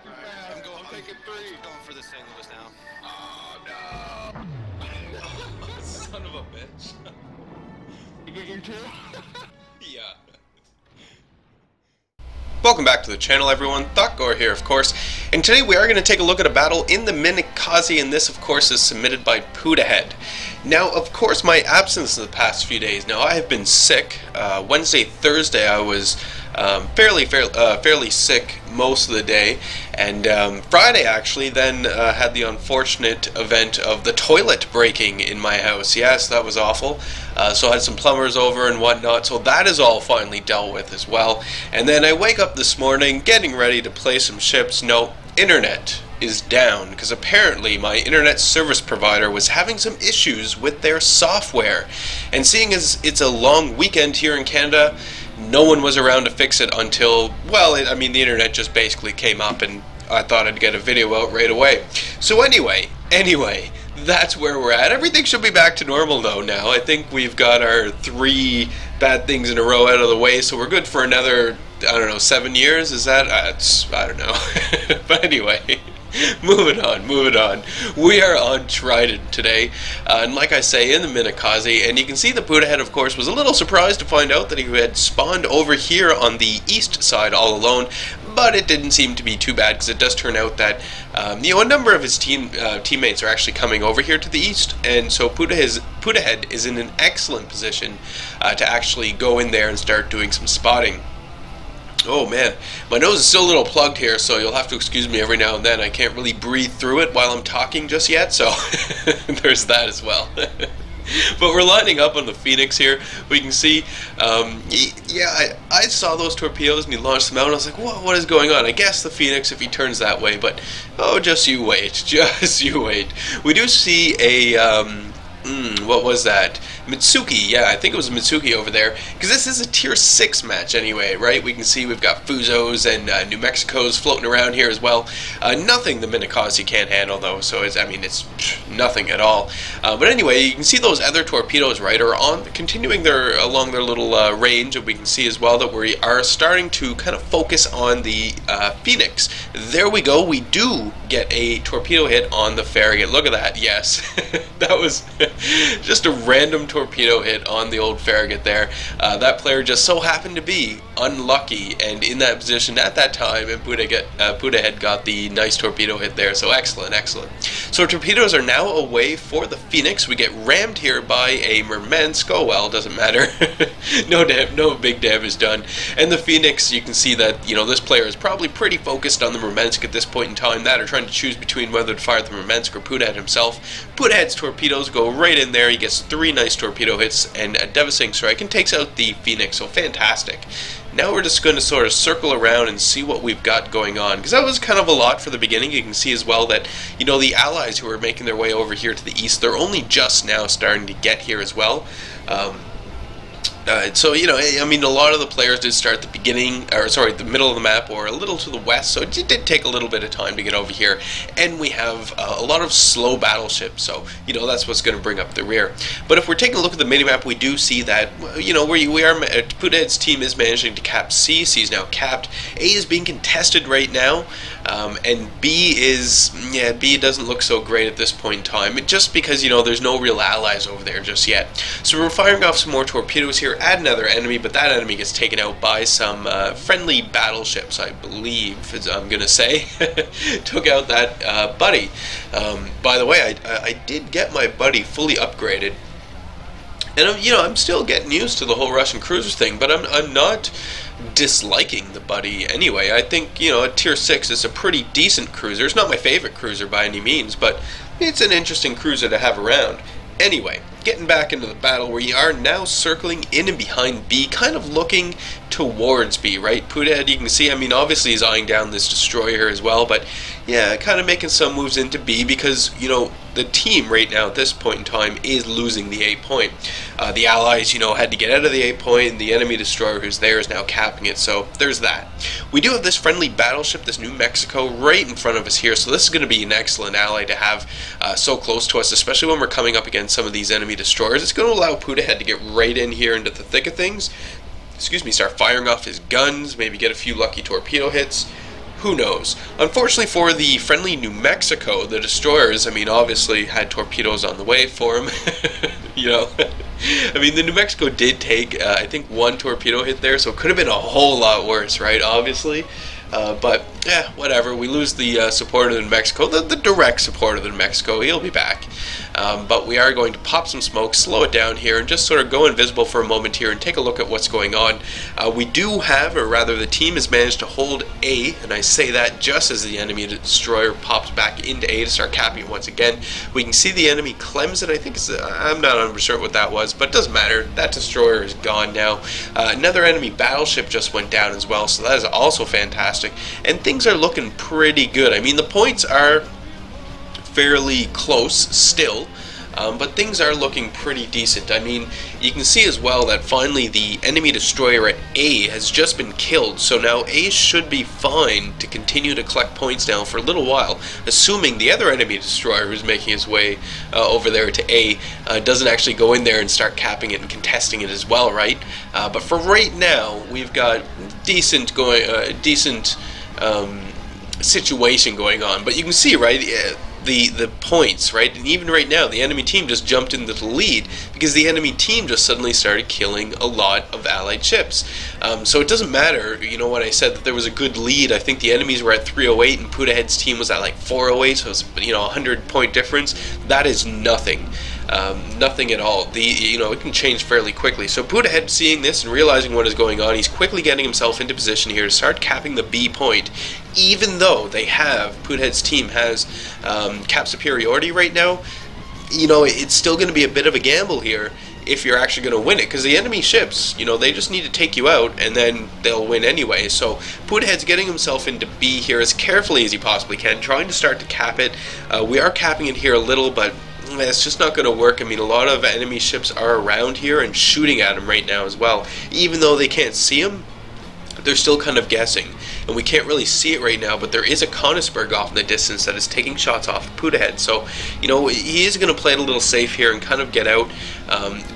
too fast. I'm taking 3. Going for the St. Louis now. Oh no! Son of a bitch. You get your 2? Yeah. Welcome back to the channel, everyone. Thotgor here, of course, and today we are going to take a look at a battle in the Minekaze, and this, of course, is submitted by Puddahead. Now, of course, my absence in the past few days. Now, I have been sick. Wednesday, Thursday, I was fairly sick most of the day, and Friday actually then had the unfortunate event of the toilet breaking in my house. Yes, that was awful. So I had some plumbers over and whatnot, so that is all finally dealt with as well. And then I wake up this morning getting ready to play some ships. No, internet is down because apparently my internet service provider was having some issues with their software, and seeing as it's a long weekend here in Canada, no one was around to fix it until, well, I mean, the internet just basically came up and I thought I'd get a video out right away. So anyway, that's where we're at. Everything should be back to normal though now. I think we've got our 3 bad things in a row out of the way, so we're good for another, I don't know, 7 years? Is that? I don't know. But anyway, moving on. We are on Trident today, and like I say, in the Minekaze, and you can see the Puddahead, of course, was a little surprised to find out that he had spawned over here on the east side all alone, but it didn't seem to be too bad, because it does turn out that a number of his teammates are actually coming over here to the east, and so Puddahead is in an excellent position to actually go in there and start doing some spotting. Oh man, my nose is still a little plugged here, so you'll have to excuse me every now and then. I can't really breathe through it while I'm talking just yet, so there's that as well. But we're lining up on the Phoenix here. We can see, yeah, I saw those torpedoes and he launched them out, and I was like, whoa, what is going on? I guess the Phoenix if he turns that way, but oh, just you wait, just you wait. We do see a, what was that? Mitsuki, yeah, I think it was Mitsuki over there, because this is a tier 6 match anyway, right? We can see we've got Fuzos and New Mexicos floating around here as well. Nothing the Minekaze can't handle though, so it's nothing at all. But anyway, you can see those other torpedoes, right, are continuing along their little range, and we can see as well that we are starting to kind of focus on the Phoenix. There we go, we do get a torpedo hit on the Farragut. Look at that, yes. That was just a random torpedo hit on the old Farragut there. That player just so happened to be unlucky and in that position at that time, and Puddahead got the nice torpedo hit there, so excellent. So torpedoes are now away for the Phoenix. We get rammed here by a Murmansk. Oh well, doesn't matter. No big damage done. And the Phoenix, you can see that, this player is probably pretty focused on the Murmansk at this point in time, that or trying to choose between whether to fire the Murmansk or Puddahead himself. Puddahead's torpedoes go right in there. He gets 3 nice torpedo hits and a devastating strike and takes out the Phoenix, so fantastic. Now we're just going to sort of circle around and see what we've got going on, because that was kind of a lot for the beginning. You can see as well that, the allies who are making their way over here to the east, they're only just now starting to get here as well. So, a lot of the players did start at the beginning, the middle of the map or a little to the west, so it did take a little bit of time to get over here. And we have a lot of slow battleships, so, that's what's going to bring up the rear. But if we're taking a look at the minimap, we do see that, Puddahead's team is managing to cap C. C is now capped. A is being contested right now, and B doesn't look so great at this point in time, just because, there's no real allies over there just yet. So we're firing off some more torpedoes here at another enemy, but that enemy gets taken out by some friendly battleships, I believe, as I'm gonna say. Took out that buddy. By the way, I did get my buddy fully upgraded, and I'm still getting used to the whole Russian cruisers thing, but I'm not disliking the buddy anyway. I think, a tier 6 is a pretty decent cruiser. It's not my favorite cruiser by any means, but it's an interesting cruiser to have around. Anyway, getting back into the battle, we are now circling in and behind B, kind of looking towards B, right? Puddahead, you can see, obviously he's eyeing down this destroyer as well, but yeah, kind of making some moves into B because, the team right now at this point in time is losing the A point. The allies, had to get out of the A point, and the enemy destroyer who's there is now capping it, so there's that. We do have this friendly battleship, this New Mexico, right in front of us here, so this is going to be an excellent ally to have so close to us, especially when we're coming up against some of these enemy destroyers. It's going to allow Puddahead to get right in here into the thick of things, start firing off his guns, maybe get a few lucky torpedo hits. Who knows? Unfortunately for the friendly New Mexico, the destroyers, I mean, obviously had torpedoes on the way for them. You know, I mean, the New Mexico did take, I think, 1 torpedo hit there, so it could have been a whole lot worse, right? Obviously. But, yeah, whatever. We lose the support of the New Mexico, the direct support of the New Mexico. He'll be back. But we are going to pop some smoke, slow it down here, and just sort of go invisible for a moment here and take a look at what's going on. We do have, or rather the team has managed to hold A, and I say that just as the enemy destroyer pops back into A to start capping it once again. We can see the enemy Clemson, I think, I'm not 100% sure what that was, but it doesn't matter. That destroyer is gone now. Another enemy battleship just went down as well, so that is also fantastic. And things are looking pretty good. I mean, the points are fairly close still, but things are looking pretty decent. I mean, you can see as well that finally the enemy destroyer at A has just been killed, so now A should be fine to continue to collect points now for a little while, assuming the other enemy destroyer who's making his way over there to A doesn't actually go in there and start capping it and contesting it as well, right? But for right now, we've got decent situation going on, but you can see, right, the points, right, and even right now the enemy team just jumped into the lead because the enemy team just suddenly started killing a lot of allied ships. So it doesn't matter, you know, when I said that there was a good lead, I think the enemies were at 308 and Puddahead's team was at like 408, so it's, you know, a 100-point difference. That is nothing. Nothing at all. You know, it can change fairly quickly. So Puddahead, seeing this and realizing what is going on, he's quickly getting himself into position here to start capping the B point, even though Puddahead's team has cap superiority right now. You know, it's still going to be a bit of a gamble here if you're actually going to win it, because the enemy ships, you know, they just need to take you out and then they'll win anyway. So Puddahead's getting himself into B here as carefully as he possibly can, trying to start to cap it. We are capping it here a little, but it's just not going to work. I mean, a lot of enemy ships are around here and shooting at him right now as well. Even though they can't see him, they're still kind of guessing. And we can't really see it right now, but there is a Konigsberg off in the distance that is taking shots off Puddahead. So, you know, he is going to play it a little safe here and kind of get out.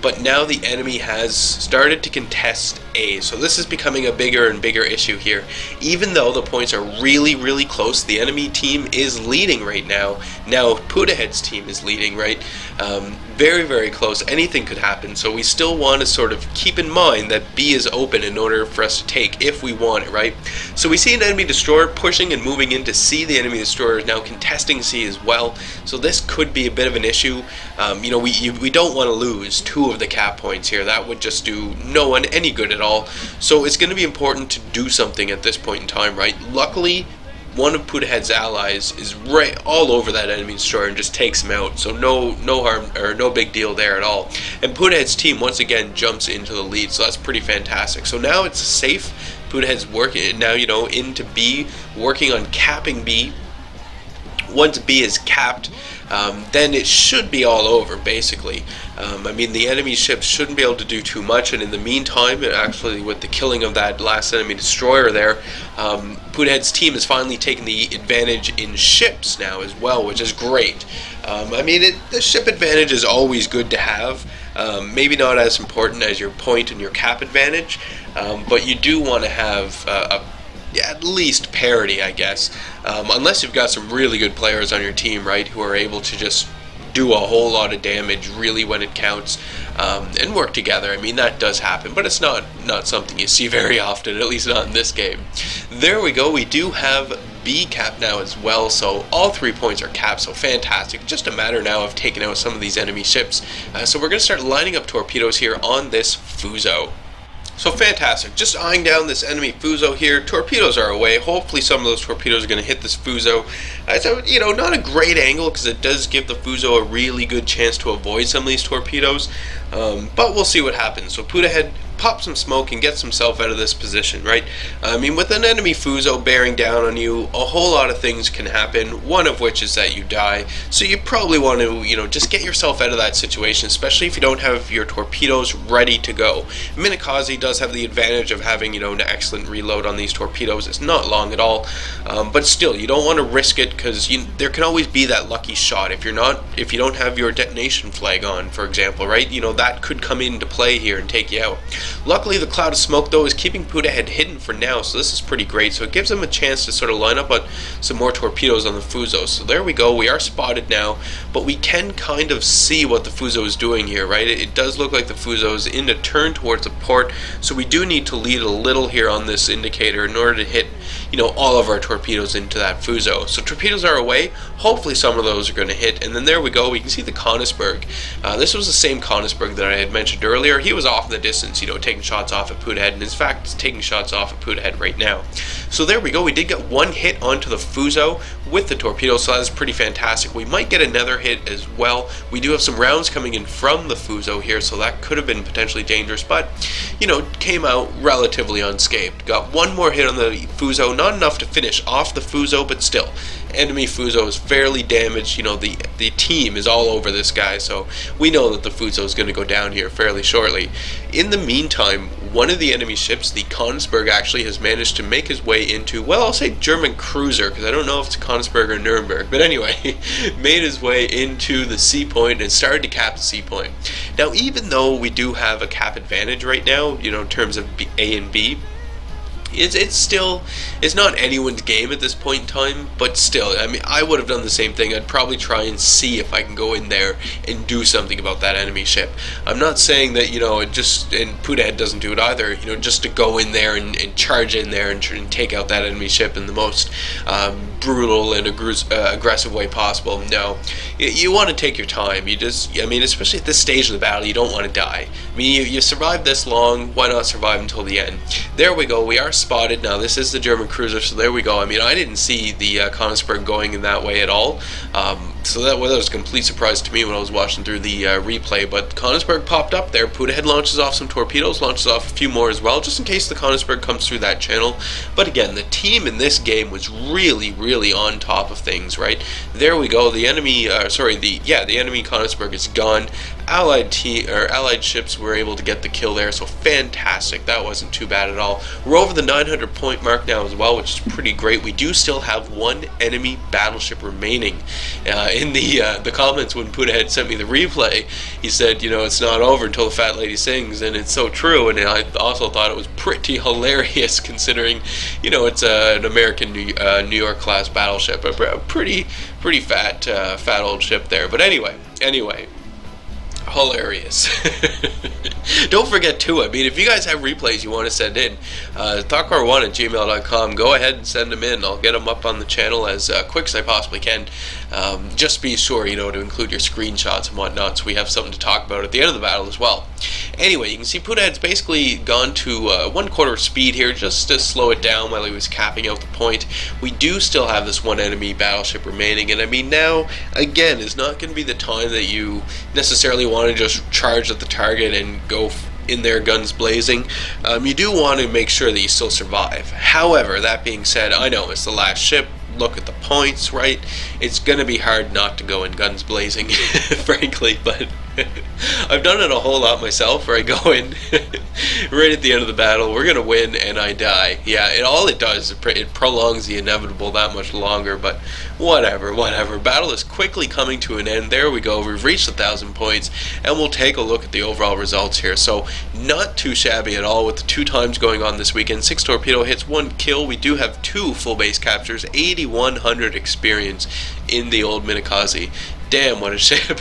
But now the enemy has started to contest A. So this is becoming a bigger and bigger issue here. Even though the points are really, really close, the enemy team is leading right now. Now Puddahead's team is leading, right? Very, very close. Anything could happen. So we still want to sort of keep in mind that B is open in order for us to take if we want it, right? So we see an enemy destroyer pushing and moving into C. The enemy destroyer is now contesting C as well. So this could be a bit of an issue. You know, we don't want to lose 2 of the cap points here. That would just do no one any good at all. So it's going to be important to do something at this point in time, right? Luckily, one of Puddahead's allies is right all over that enemy destroyer and just takes him out. So no harm, or no big deal there at all. And Puddahead's team once again jumps into the lead, so that's pretty fantastic. So now it's safe. Puddahead's working now, you know, into B, working on capping B. Once B is capped, then it should be all over, basically. I mean, the enemy ships shouldn't be able to do too much, and in the meantime, actually, with the killing of that last enemy destroyer there, Puddahead's team has finally taken the advantage in ships now as well, which is great. I mean, the ship advantage is always good to have. Maybe not as important as your point and your cap advantage, but you do want to have at least parity, I guess, unless you've got some really good players on your team, right, who are able to just do a whole lot of damage really when it counts, and work together. I mean, that does happen, but it's not something you see very often, at least not in this game. There we go. We do have B cap now as well, so all 3 points are capped, so fantastic. Just a matter now of taking out some of these enemy ships. So we're going to start lining up torpedoes here on this Fuso. So fantastic, just eyeing down this enemy Fuso here. Torpedoes are away. Hopefully some of those torpedoes are going to hit this Fuso. So, you know, not a great angle because it does give the Fuso a really good chance to avoid some of these torpedoes. But we'll see what happens. So Puddahead pops some smoke and gets himself out of this position, right? I mean, with an enemy Fuso bearing down on you, a whole lot of things can happen, one of which is that you die. So you probably want to, you know, just get yourself out of that situation, especially if you don't have your torpedoes ready to go. Minekaze does have the advantage of having, you know, an excellent reload on these torpedoes. It's not long at all, but still, you don't want to risk it because there can always be that lucky shot. If you don't have your detonation flag on, for example, right? You know, that could come into play here and take you out. Luckily, the cloud of smoke, though, is keeping Puddahead hidden for now, so this is pretty great. So it gives him a chance to sort of line up on some more torpedoes on the Fuso. So there we go, we are spotted now, but we can kind of see what the Fuso is doing here, right? It does look like the Fuso is in a turn towards the port, so we do need to lead a little here on this indicator in order to hit, you know, all of our torpedoes into that Fuso. So torpedoes are away, hopefully some of those are going to hit, and then there we go, we can see the Konigsberg. This was the same Konigsberg that I had mentioned earlier. He was off in the distance, you know, taking shots off at Puddahead, and in fact, is taking shots off at Puddahead right now. So there we go, we did get one hit onto the Fuso with the torpedo, so that is pretty fantastic. We might get another hit as well. We do have some rounds coming in from the Fuso here, so that could have been potentially dangerous, but, you know, came out relatively unscathed. Got one more hit on the Fuso, not enough to finish off the Fuso, but still, enemy Fuso is fairly damaged. You know, the team is all over this guy, so we know that the Fuso is going to go down here fairly shortly. In the meantime, one of the enemy ships, the Konigsberg, actually has managed to make his way into, well, I'll say German cruiser, because I don't know if it's Konigsberg or Nuremberg, but anyway, made his way into the sea point and started to cap the sea point. Now, even though we do have a cap advantage right now, you know, in terms of A and B, it's not anyone's game at this point in time, but still, I mean, I would have done the same thing. I'd probably try and see if I can go in there and do something about that enemy ship. I'm not saying that, you know, and Puddahead doesn't do it either, you know, just to go in there and charge in there and take out that enemy ship in the most brutal and aggressive way possible. No, you want to take your time. You just, I mean, especially at this stage of the battle, you don't want to die. I mean, you survived this long, why not survive until the end? There we go, we are spotted. Now this is the German cruiser, so there we go. I mean, I didn't see the Konigsberg going in that way at all, so that was a complete surprise to me when I was watching through the replay, but Konigsberg popped up there. Puddahead launches off some torpedoes, launches off a few more as well, just in case the Konigsberg comes through that channel. But again, the team in this game was really on top of things, right? There we go, the enemy, the enemy Konigsberg is gone. Allied ships were able to get the kill there, so fantastic. That wasn't too bad at all. We're over the 900 point mark now as well, which is pretty great. We do still have one enemy battleship remaining. In the comments when Puddahead sent me the replay, he said, you know, it's not over until the fat lady sings, and it's so true. And I also thought it was pretty hilarious considering, you know, it's an American New York class battleship, a pretty fat old ship there. But anyway. Hilarious. Don't forget too, I mean, if you guys have replays you want to send in, Thotgor1@gmail.com, go ahead and send them in. I'll get them up on the channel as quick as I possibly can. Just be sure, you know, to include your screenshots and whatnot, so we have something to talk about at the end of the battle as well. Anyway, you can see Puddahead's basically gone to 1/4 speed here, just to slow it down while he was capping out the point. We do still have this one enemy battleship remaining, and I mean, now, again, is not going to be the time that you necessarily want to just charge at the target and go in there guns blazing. You do want to make sure that you still survive. However, that being said, I know it's the last ship. Look at the points, right? It's going to be hard not to go in guns blazing, frankly, but I've done it a whole lot myself, where I go in right at the end of the battle, we're going to win, and I die. Yeah, all it does is it prolongs the inevitable that much longer, but whatever. Battle is quickly coming to an end. There we go, we've reached 1,000 points, and we'll take a look at the overall results here. So, not too shabby at all with the 2 times going on this weekend. 6 torpedo hits, 1 kill. We do have 2 full base captures, 8,100 experience in the old Minekaze. Damn, what a ship.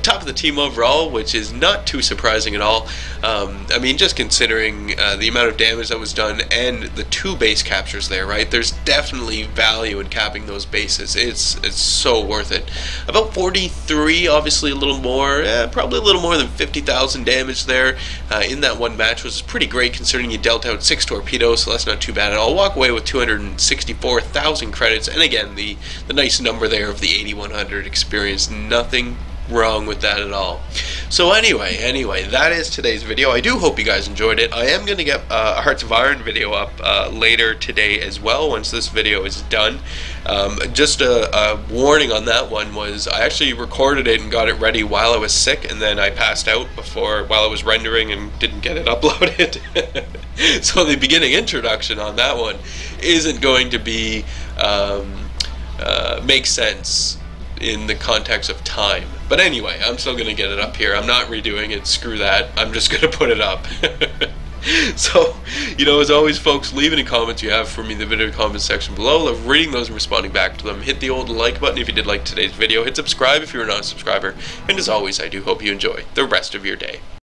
Top of the team overall, which is not too surprising at all. I mean, just considering the amount of damage that was done and the 2 base captures there, right? There's definitely value in capping those bases. It's so worth it. About 43, obviously a little more, probably a little more than 50,000 damage there in that one match, which is pretty great considering you dealt out 6 torpedoes, so that's not too bad at all. Walk away with 264,000 credits, and again, the nice number there of the 8,100 experience. Nothing wrong with that at all. So anyway, that is today's video. I do hope you guys enjoyed it. I am going to get a Hearts of Iron video up later today as well, once this video is done. Just a warning on that one was I actually recorded it and got it ready while I was sick, and then I passed out while I was rendering and didn't get it uploaded. So the beginning introduction on that one isn't going to be make sense in the context of time. But anyway, I'm still going to get it up here. I'm not redoing it. Screw that. I'm just going to put it up. So, you know, as always, folks, leave any comments you have for me in the video comment section below. Love reading those and responding back to them. Hit the old like button if you did like today's video. Hit subscribe if you're not a subscriber. And as always, I do hope you enjoy the rest of your day.